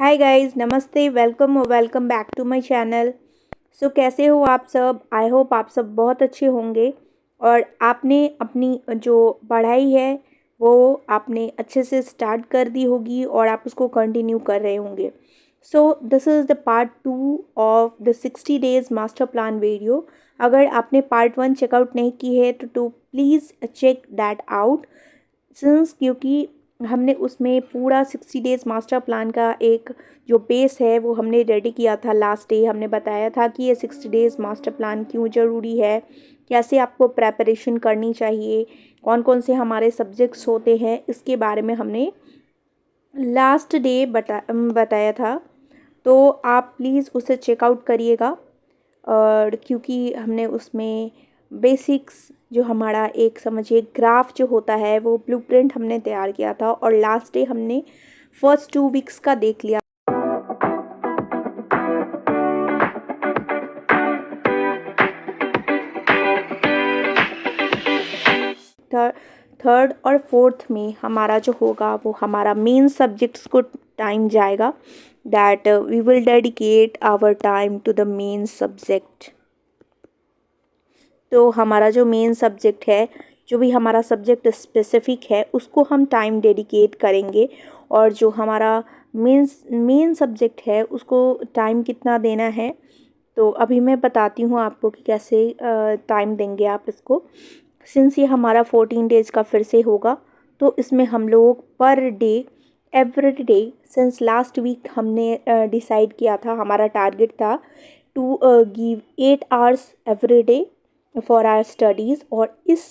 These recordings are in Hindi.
हाय गाइस, नमस्ते। Welcome back to my channel. कैसे हो आप सब? आई होप आप सब बहुत अच्छे होंगे और आपने अपनी जो पढ़ाई है वो आपने अच्छे से स्टार्ट कर दी होगी और आप उसको कंटिन्यू कर रहे होंगे। This is the part 2 of the 60 days master plan video. अगर आपने पार्ट 1 चेकआउट नहीं की है तो प्लीज़ चेक दैट आउट, क्योंकि हमने उसमें पूरा 60 डेज़ मास्टर प्लान का एक जो बेस है वो हमने रेडी किया था। लास्ट डे हमने बताया था कि ये 60 डेज़ मास्टर प्लान क्यों ज़रूरी है, कैसे आपको प्रेपरेशन करनी चाहिए, कौन कौन से हमारे सब्जेक्ट्स होते हैं, इसके बारे में हमने लास्ट डे बताया था। तो आप प्लीज़ उसे चेकआउट करिएगा। और क्योंकि हमने उसमें बेसिक्स जो हमारा एक समझिए ग्राफ जो होता है वो ब्लूप्रिंट हमने तैयार किया था और लास्ट डे हमने फर्स्ट 2 वीक्स का देख लिया। थर्ड और फोर्थ में हमारा जो होगा वो हमारा मेन सब्जेक्ट्स को टाइम जाएगा। That we will dedicate our time to the main subject. तो हमारा जो मेन सब्जेक्ट है, जो भी हमारा सब्जेक्ट स्पेसिफिक है, उसको हम टाइम डेडिकेट करेंगे। और जो हमारा मेन सब्जेक्ट है उसको टाइम कितना देना है, तो अभी मैं बताती हूँ आपको कि कैसे टाइम देंगे आप इसको। सिंस ये हमारा 14 डेज़ का फिर से होगा, तो इसमें हम लोग per day, every day, since last week हमने डिसाइड किया था, हमारा टारगेट था to give 8 hours every day for our studies. और इस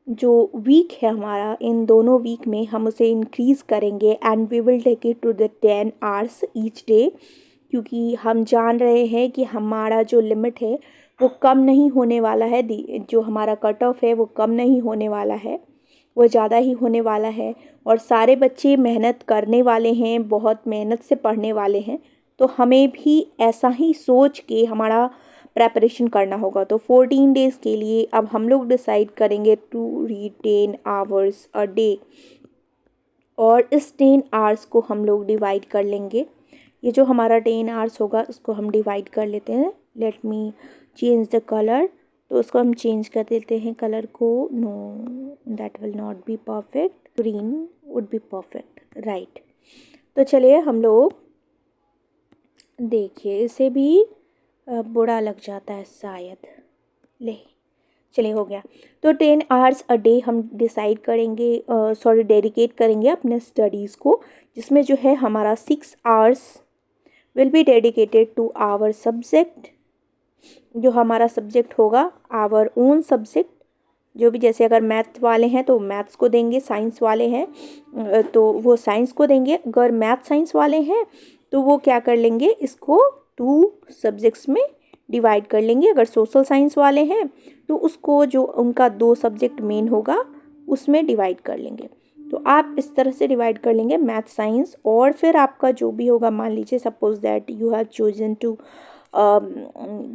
जो वीक है हमारा, इन दोनों वीक में हम उसे इंक्रीज़ करेंगे and we will take it to the 10 hours each day. क्योंकि हम जान रहे हैं कि हमारा जो लिमिट है वो कम नहीं होने वाला है, जो हमारा कट ऑफ है वो कम नहीं होने वाला है, वो ज़्यादा ही होने वाला है। और सारे बच्चे मेहनत करने वाले हैं, बहुत मेहनत से पढ़ने वाले हैं, तो हमें भी ऐसा ही सोच के हमारा प्रेपरेशन करना होगा। तो 14 डेज़ के लिए अब हम लोग डिसाइड करेंगे to read 10 hours a day. और इस 10 आवर्स को हम लोग डिवाइड कर लेंगे। ये जो हमारा 10 आवर्स होगा उसको हम डिवाइड कर लेते हैं। Let me change the colour. तो उसको हम चेंज कर देते हैं कलर को। No, that will not be perfect. Green would be perfect, right. तो चलिए हम लोग देखिए, इसे भी बुरा लग जाता है शायद। ले, चलिए हो गया। तो 10 आवर्स अ डे हम डिसाइड करेंगे, डेडिकेट करेंगे अपने स्टडीज़ को, जिसमें जो है हमारा 6 hours will be dedicated to our subject. जो हमारा सब्जेक्ट होगा, आवर ओन सब्जेक्ट, जो भी, जैसे अगर मैथ वाले हैं तो मैथ्स को देंगे, साइंस वाले हैं तो वो साइंस को देंगे। अगर मैथ साइंस वाले हैं तो वो क्या कर लेंगे, इसको 2 सब्जेक्ट्स में डिवाइड कर लेंगे। अगर सोशल साइंस वाले हैं तो उसको, जो उनका 2 सब्जेक्ट मेन होगा, उसमें डिवाइड कर लेंगे। तो आप इस तरह से डिवाइड कर लेंगे मैथ साइंस। और फिर आपका जो भी होगा, मान लीजिए suppose that you have chosen to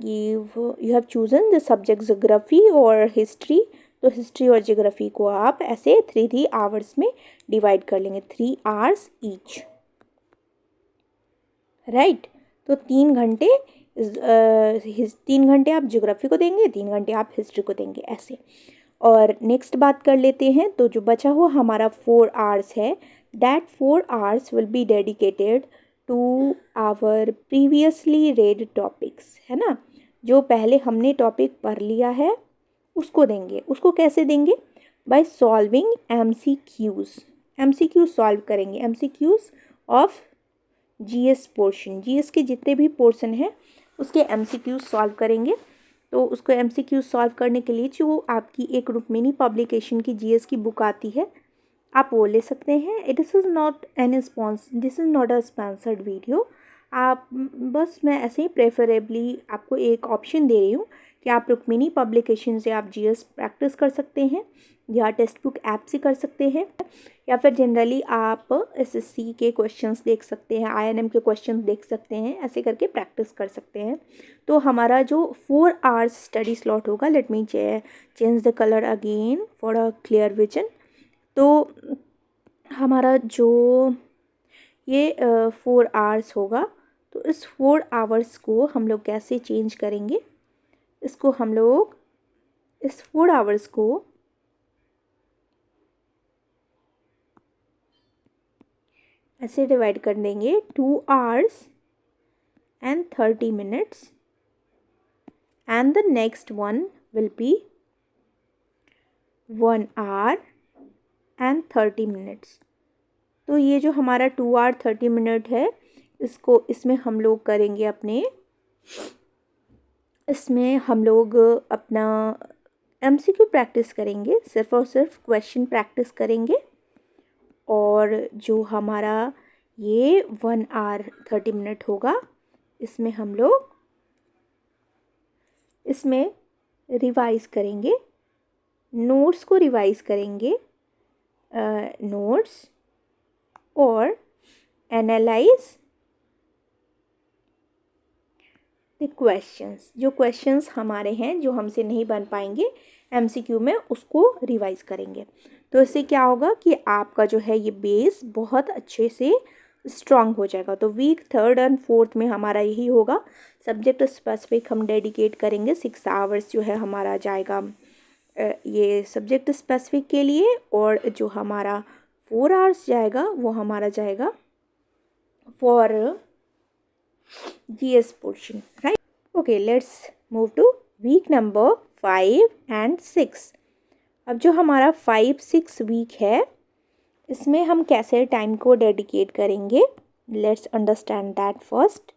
you have chosen the subject geography और हिस्ट्री। तो हिस्ट्री और ज्योग्राफी को आप ऐसे 3 आवर्स में डिवाइड कर लेंगे, 3 आवर्स ईच, राइट। तो 3 घंटे 3 घंटे आप ज्योग्राफी को देंगे, 3 घंटे आप हिस्ट्री को देंगे, ऐसे। और नेक्स्ट बात कर लेते हैं। तो जो बचा हुआ हमारा 4 आवर्स है, that 4 hours will be dedicated to our previously read topics, है ना। जो पहले हमने टॉपिक पढ़ लिया है उसको देंगे। उसको कैसे देंगे? By solving MCQs। MCQs solve करेंगे, MCQs of GS portion, GS के जितने भी पोर्शन हैं उसके MCQs सॉल्व करेंगे। तो उसको MCQs सॉल्व करने के लिए जो आपकी एक रुक्मिणी पब्लिकेशन की जीएस की बुक आती है, आप वो ले सकते हैं। This is not a sponsored video. आप बस, मैं ऐसे ही प्रेफरेबली आपको एक ऑप्शन दे रही हूँ कि आप रुक्मिणी पब्लिकेशन से आप जीएस प्रैक्टिस कर सकते हैं, या टेक्स्ट बुक ऐप से कर सकते हैं, या फिर जनरली आप एसएससी के क्वेश्चंस देख सकते हैं, आईएनएम के क्वेश्चंस देख सकते हैं, ऐसे करके प्रैक्टिस कर सकते हैं। तो हमारा जो 4 आवर्स स्टडी स्लॉट होगा, late me change the colour again for a clear vision. तो हमारा जो ये 4 आवर्स होगा। तो इस 4 आवर्स को हम लोग कैसे चेंज करेंगे, इसको हम लोग इस 4 आवर्स को ऐसे डिवाइड कर देंगे 2 hours and 30 minutes and the next one will be 1 hour and 30 minutes। तो ये जो हमारा 2 आवर 30 मिनट है, इसमें हम लोग करेंगे इसमें हम लोग अपना MCQ प्रैक्टिस करेंगे, सिर्फ और सिर्फ क्वेश्चन प्रैक्टिस करेंगे। और जो हमारा ये 1 आवर 30 मिनट होगा, इसमें हम लोग इसमें रिवाइज करेंगे, नोट्स को रिवाइज करेंगे, नोट्स और एनालाइज द क्वेश्चंस। जो क्वेश्चंस हमारे हैं जो हमसे नहीं बन पाएंगे MCQ में, उसको रिवाइज करेंगे। तो इससे क्या होगा कि आपका जो है ये बेस बहुत अच्छे से स्ट्रांग हो जाएगा। तो वीक 3rd और 4th में हमारा यही होगा। सब्जेक्ट स्पेसिफिक हम डेडिकेट करेंगे, 6 आवर्स जो है हमारा जाएगा ये सब्जेक्ट स्पेसिफिक के लिए, और जो हमारा 4 आवर्स जाएगा वो हमारा जाएगा for GS portion, right. Okay, let's move to week number 5 and 6। अब जो हमारा 5-6 वीक है, इसमें हम कैसे टाइम को डेडिकेट करेंगे, let's understand that first.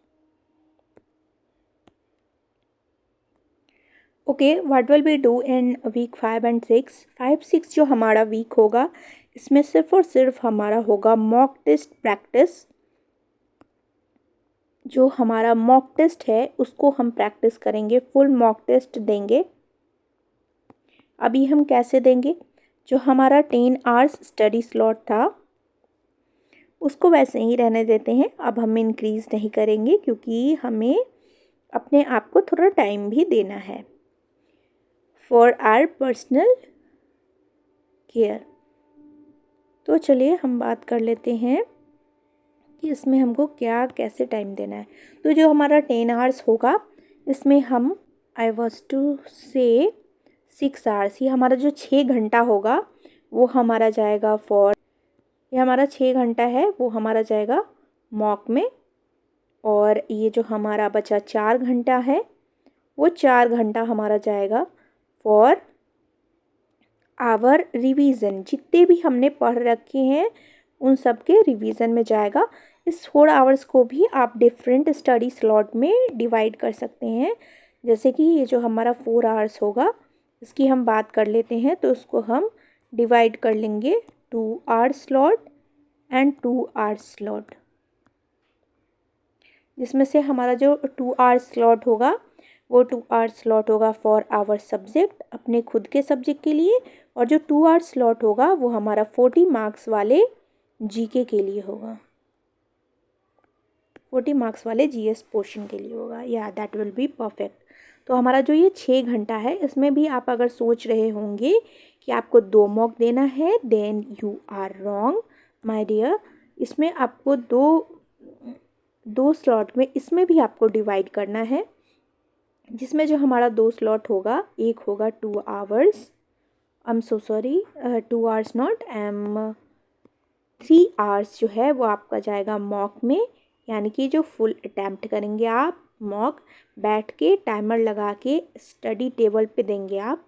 Okay, what will be do in week 5 and 6। 5-6 जो हमारा वीक होगा, इसमें सिर्फ और सिर्फ हमारा होगा मॉक टेस्ट प्रैक्टिस। जो हमारा मॉक टेस्ट है उसको हम प्रैक्टिस करेंगे, फुल मॉक टेस्ट देंगे। अभी हम कैसे देंगे, जो हमारा 10 आवर्स स्टडी स्लॉट था उसको वैसे ही रहने देते हैं। अब हम इंक्रीज़ नहीं करेंगे क्योंकि हमें अपने आप को थोड़ा टाइम भी देना है फॉर आवर पर्सनल केयर। तो चलिए हम बात कर लेते हैं कि इसमें हमको क्या कैसे टाइम देना है। तो जो हमारा 10 आवर्स होगा, इसमें हम आई वॉज टू से 6 आवर्स, ये हमारा जो 6 घंटा होगा वो हमारा जाएगा फॉर, ये हमारा 6 घंटा है वो हमारा जाएगा मॉक में। और ये जो हमारा बचा 4 घंटा है, वो 4 घंटा हमारा जाएगा फॉर आवर रिवीजन। जितने भी हमने पढ़ रखे हैं उन सब के रिवीजन में जाएगा। इस 4 आवर्स को भी आप डिफरेंट स्टडी स्लॉट में डिवाइड कर सकते हैं। जैसे कि ये जो हमारा 4 आवर्स होगा, इसकी हम बात कर लेते हैं। तो उसको हम डिवाइड कर लेंगे 2 hour slot and 2 hour slot, जिसमें से हमारा जो 2 आवर स्लॉट होगा वो 2 आवर स्लॉट होगा फॉर आवर सब्जेक्ट, अपने खुद के सब्जेक्ट के लिए। और जो 2 आवर स्लॉट होगा वो हमारा 40 मार्क्स वाले GK के लिए होगा, 40 मार्क्स वाले GS पोर्शन के लिए होगा। या दैट विल बी परफेक्ट। तो हमारा जो ये 6 घंटा है, इसमें भी आप अगर सोच रहे होंगे कि आपको 2 मॉक देना है, then you are wrong my dear. इसमें आपको दो स्लॉट में इसमें भी आपको डिवाइड करना है, जिसमें जो हमारा 2 स्लॉट होगा, एक होगा 2 hours, I am so sorry 2 hours not, 3 hours जो है वो आपका जाएगा मॉक में। यानी कि जो फुल अटैम्प्ट करेंगे आप मॉक, बैठ के टाइमर लगा के स्टडी टेबल पे देंगे आप।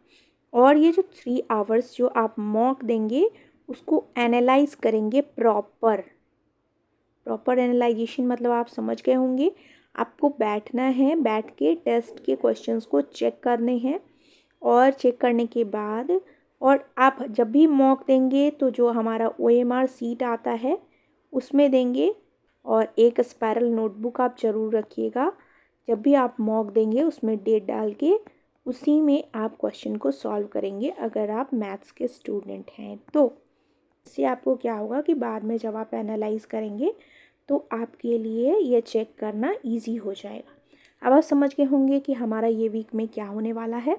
और ये जो 3 आवर्स जो आप मॉक देंगे उसको एनालाइज करेंगे प्रॉपर एनालाइजेशन, मतलब आप समझ गए होंगे। आपको बैठना है, बैठ के टेस्ट के क्वेश्चंस को चेक करने हैं। और चेक करने के बाद, और आप जब भी मॉक देंगे तो जो हमारा OMR सीट आता है उसमें देंगे। और एक स्पायरल नोटबुक आप ज़रूर रखिएगा, जब भी आप मॉक देंगे उसमें डेट डाल के उसी में आप क्वेश्चन को सॉल्व करेंगे, अगर आप मैथ्स के स्टूडेंट हैं तो। इससे आपको क्या होगा कि बाद में जब आप एनालाइज करेंगे तो आपके लिए ये चेक करना इजी हो जाएगा। अब आप समझ गए होंगे कि हमारा ये वीक में क्या होने वाला है।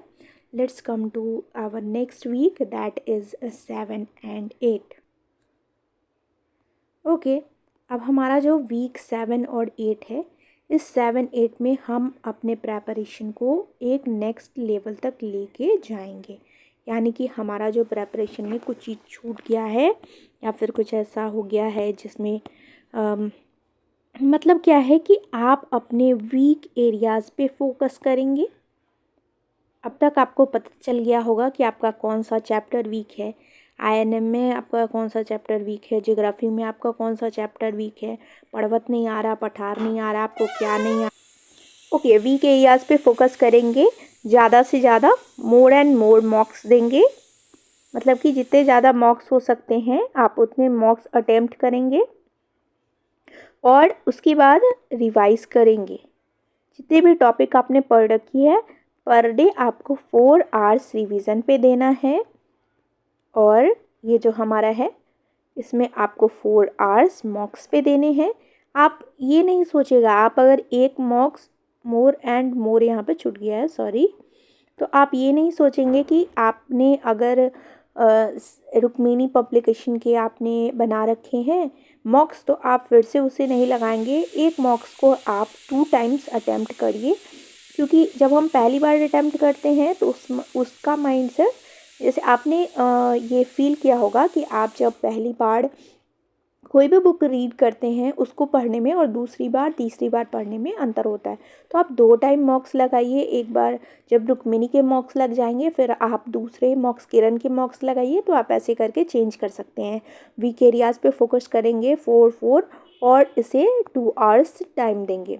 Let's come to our next week, that is 7 and 8। Okay, अब हमारा जो वीक 7 और 8 है, इस 7-8 में हम अपने प्रेपरेशन को एक नेक्स्ट लेवल तक लेके जाएंगे। यानी कि हमारा जो प्रेपरेशन में कुछ चीज़ छूट गया है या फिर कुछ ऐसा हो गया है जिसमें मतलब क्या है कि आप अपने वीक एरियाज़ पे फोकस करेंगे। अब तक आपको पता चल गया होगा कि आपका कौन सा चैप्टर वीक है, आईएनएम में आपका कौन सा चैप्टर वीक है, ज्योग्राफी में आपका कौन सा चैप्टर वीक है, पढ़वत नहीं आ रहा, पठार नहीं आ रहा, आपको क्या नहीं आ। ओके, वीक एरियाज़ पे फोकस करेंगे, ज़्यादा से ज़्यादा मोर एंड मोर मॉक्स देंगे। मतलब कि जितने ज़्यादा मॉक्स हो सकते हैं आप उतने मॉक्स अटेम्प्ट करेंगे और उसके बाद रिवाइज करेंगे। जितने भी टॉपिक आपने पढ़ रखी है पर डे आपको 4 आवर्स रिवीजन पे देना है। और ये जो हमारा है इसमें आपको 4 आवर्स मॉक्स पे देने हैं। आप ये नहीं सोचेगा, आप अगर एक मॉक्स मोर एंड मोर यहाँ पे छूट गया है, सॉरी, तो आप ये नहीं सोचेंगे कि आपने अगर रुक्मिणी पब्लिकेशन के आपने बना रखे हैं मॉक्स तो आप फिर से उसे नहीं लगाएंगे। एक मॉक्स को आप 2 टाइम्स अटैम्प्ट करिए, क्योंकि जब हम पहली बार अटैम्प्ट करते हैं तो उसका माइंडसेट, जैसे आपने ये फील किया होगा कि आप जब पहली बार कोई भी बुक रीड करते हैं उसको पढ़ने में और दूसरी बार तीसरी बार पढ़ने में अंतर होता है। तो आप 2 टाइम मॉक्स लगाइए। एक बार जब रुक्मिणी के मॉक्स लग जाएंगे फिर आप दूसरे मॉक्स किरण के मॉक्स लगाइए। तो आप ऐसे करके चेंज कर सकते हैं। वीक एरियाज़ पे फोकस करेंगे 4-4 और इसे 2 आवर्स टाइम देंगे।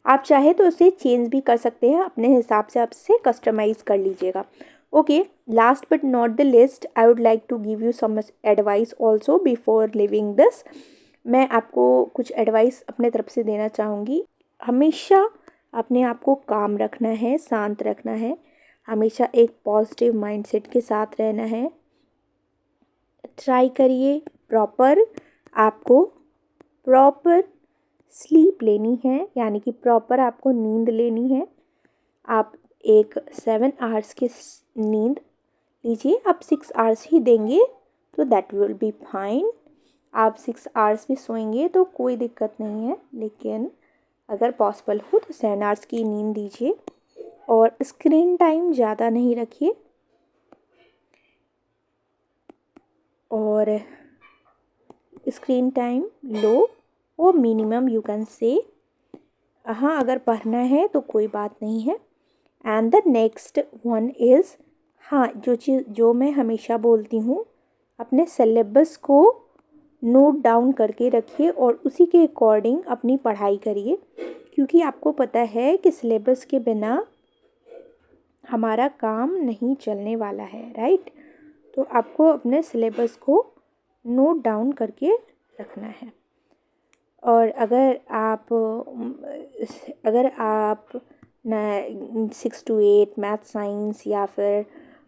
आप चाहे तो उसे चेंज भी कर सकते हैं, अपने हिसाब से आप इसे कस्टमाइज़ कर लीजिएगा। Okay, last but not the least, I would like to give you some advice also before leaving this. मैं आपको कुछ एडवाइस अपने तरफ से देना चाहूँगी। हमेशा अपने आप को काम रखना है, शांत रखना है, हमेशा एक पॉजिटिव माइंडसेट के साथ रहना है। ट्राई करिए आपको प्रॉपर स्लीप लेनी है, यानी कि प्रॉपर आपको नींद लेनी है। आप एक 7 आवर्स की नींद लीजिए। आप 6 आवर्स ही देंगे तो दैट विल बी फाइन। आप 6 आवर्स भी सोएंगे तो कोई दिक्कत नहीं है, लेकिन अगर पॉसिबल हो तो 7 आवर्स की नींद दीजिए। और स्क्रीन टाइम ज़्यादा नहीं रखिए और स्क्रीन टाइम लो और मिनिमम यू कैन से। हाँ, अगर पढ़ना है तो कोई बात नहीं है। And the next one is, हाँ, जो मैं हमेशा बोलती हूँ, अपने सिलेबस को नोट डाउन करके रखिए और उसी के अकॉर्डिंग अपनी पढ़ाई करिए, क्योंकि आपको पता है कि सिलेबस के बिना हमारा काम नहीं चलने वाला है, राइट। तो आपको अपने सिलेबस को नोट डाउन करके रखना है। और अगर आप 6 to 8 मैथ साइंस या फिर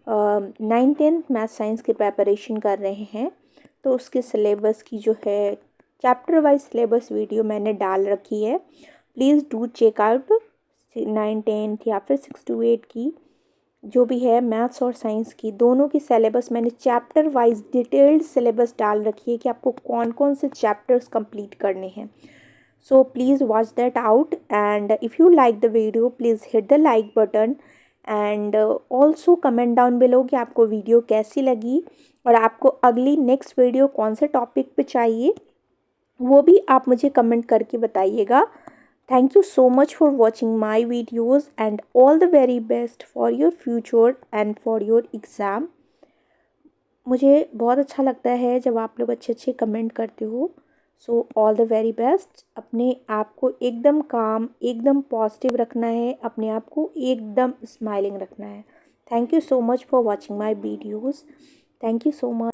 9-10 मैथ साइंस की प्रेपरेशन कर रहे हैं तो उसके सिलेबस की जो है चैप्टर वाइज सिलेबस वीडियो मैंने डाल रखी है। प्लीज़ डू चेक आउट 9-10 या फिर 6 to 8 की जो भी है मैथ्स और साइंस की दोनों की सिलेबस मैंने चैप्टर वाइज डिटेल्ड सिलेबस डाल रखी है कि आपको कौन कौन से चैप्टर्स कंप्लीट करने हैं। So please watch that out and if you like the video please hit the like button and also comment down below कि आपको वीडियो कैसी लगी और आपको अगली नेक्स्ट वीडियो कौन से टॉपिक पे चाहिए वो भी आप मुझे कमेंट करके बताइएगा। Thank you so much for watching my videos and all the very best for your future and for your exam। मुझे बहुत अच्छा लगता है जब आप लोग अच्छे अच्छे कमेंट करते हो। So all the very best. अपने आप को एकदम काम, एकदम पॉजिटिव रखना है, अपने आप को एकदम स्माइलिंग रखना है। Thank you so much for watching my videos. Thank you so much.